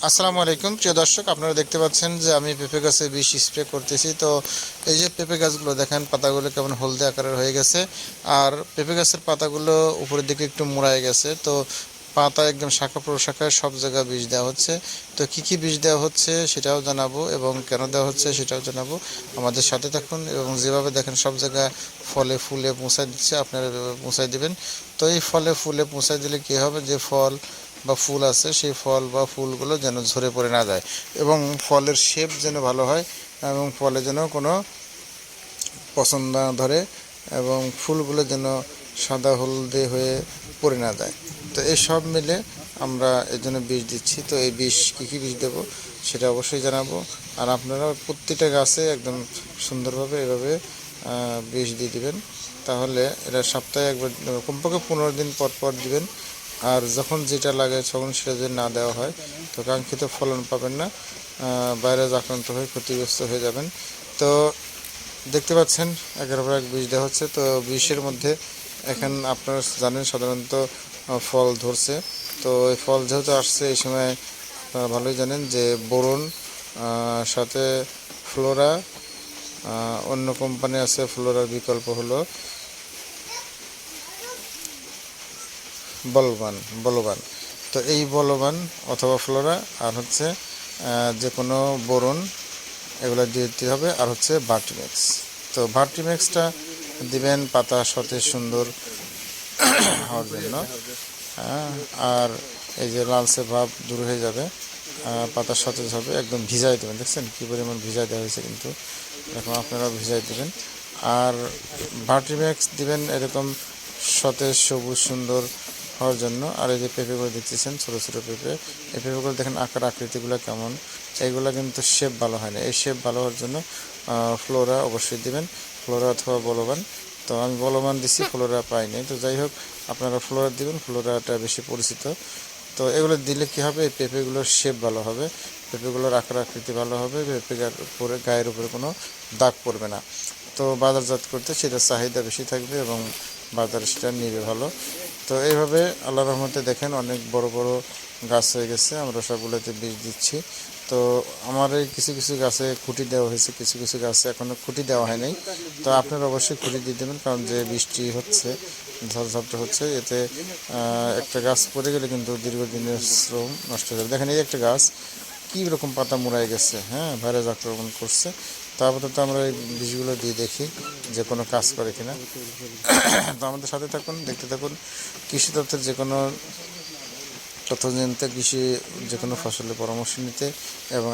আসসালামু আলাইকুম প্রিয় দর্শক, আপনারা দেখতে পাচ্ছেন যে আমি পেঁপে গাছে বিষ স্প্রে করতেছি। তো এই যে পেঁপে গাছগুলো দেখেন, পাতাগুলো কেমন হলদে আকারের হয়ে গেছে, আর পেঁপে গাছের পাতাগুলো উপরের দিকে একটু মুড়ায় গেছে। তো পাতা একদম শাখা প্রশাখায় সব জায়গায় বিষ দেওয়া হচ্ছে। তো কি কি বিষ দেওয়া হচ্ছে সেটাও জানাবো এবং কেন দেওয়া হচ্ছে সেটাও জানাবো। আমাদের সাথে থাকুন এবং যেভাবে দেখেন সব জায়গায় ফলে ফুলে পৌঁছায় দিচ্ছে, আপনারা পৌঁছায় দিবেন। তো এই ফলে ফুলে পৌঁছায় দিলে কী হবে, যে ফল বা ফুল আছে সেই ফল বা ফুলগুলো যেন ঝরে পড়ে না যায় এবং ফলের শেপ যেন ভালো হয় এবং ফলে যেন কোনো পছন্দ না ধরে এবং ফুলগুলো যেন সাদা হলদে হয়ে পড়ে না যায়। তো এই সব মিলে আমরা এর জন্য বিষ দিচ্ছি। তো এই বিষ কী কী বিষ দেবো সেটা অবশ্যই জানাবো। আর আপনারা প্রতিটা গাছে একদম সুন্দরভাবে এভাবে বিষ দিয়ে দিবেন। তাহলে এটা সপ্তাহে একবার কমপক্ষে 15 দিন পর পর দিবেন। আর যখন যেটা লাগে তখন সেটা যদি না দেওয়া হয় তো কাঙ্ক্ষিত ফলন পাবেন না, ভাইরাস আক্রান্ত হয়ে ক্ষতিগ্রস্ত হয়ে যাবেন। তো দেখতে পাচ্ছেন একের পর এক বীজ দেওয়া হচ্ছে। তো বিষের মধ্যে এখন আপনারা জানেন সাধারণত ফল ধরছে। তো এই ফল যেহেতু আসছে এই সময় আপনারা ভালোই জানেন যে বোরন সাথে ফ্লোরা, অন্য কোম্পানি আছে ফ্লোরার বিকল্প হলো বলবান। তো এই বলবান অথবা ফ্লোরা আর হচ্ছে যে কোনো বোরন এগুলো দিয়ে দিতে হবে। আর হচ্ছে ভার্টিম্যাক্স। তো ভার্টিম্যাক্সটা দিবেন পাতা সতেজ সুন্দর হওয়ার জন্য। আর এই যে লালচে ভাব দূর হয়ে যাবে, পাতা সতেজ হবে, একদম ভিজাই দেবেন। দেখছেন কী পরিমাণ ভিজাই দেওয়া হয়েছে, কিন্তু এখন আপনারা ভিজাই দেবেন। আর ভার্টিম্যাক্স দিবেন এরকম সতেজ সবুজ সুন্দর হওয়ার জন্য। আর এই যে পেঁপেগুলো দেখতেছেন ছোটো ছোটো পেঁপে, এই পেঁপেগুলো দেখেন আকার আকৃতিগুলো কেমন, এইগুলো কিন্তু শেপ ভালো হয় না। এই শেপ ভালো হওয়ার জন্য ফ্লোরা অবশ্যই দিবেন, ফ্লোরা অথবা বলবান। তো আমি বলবান দিছি, ফ্লোরা পাইনি। তো যাই হোক, আপনারা ফ্লোরা দিবেন, ফ্লোরাটা বেশি পরিচিত। তো এগুলো দিলে কী হবে, পেঁপেগুলোর শেপ ভালো হবে, পেঁপেগুলোর আকার আকৃতি ভালো হবে, পেঁপের উপরে গায়ের উপরে কোনো দাগ পড়বে না। তো বাজারজাত করতে সেটার চাহিদা বেশি থাকবে এবং বাজারে সেটা নেবে ভালো। তো এইভাবে আল্লাহর রহমতে দেখেন অনেক বড় বড় গাছ হয়ে গেছে, আমরা সবগুলোতে বীজ দিচ্ছি। তো আমার এই কিছু কিছু গাছে খুঁটি দেওয়া হয়েছে, কিছু কিছু গাছে এখনও খুঁটি দেওয়া হয় নাই। তো আপনারা অবশ্যই খুঁটি দিয়ে দেবেন, কারণ যে বৃষ্টি হচ্ছে, ঝড়ঝাপটা হচ্ছে, এতে একটা গাছ পড়ে গেলে কিন্তু দীর্ঘদিনের শ্রম নষ্ট হয়ে যাবে। দেখেন এই একটা গাছ কী রকম পাতা মুড়ায় গেছে, ভাইরাস আক্রমণ করছে। তো আপাতত আমরা এই বীজগুলো দিয়ে দেখি যে কোনো কাজ করে কিনা। তো আমাদের সাথে থাকুন, দেখতে থাকুন। কৃষি দপ্তর যে কোনো তথ্য জানতে, কৃষি যে কোনো ফসলের পরামর্শ নিতে এবং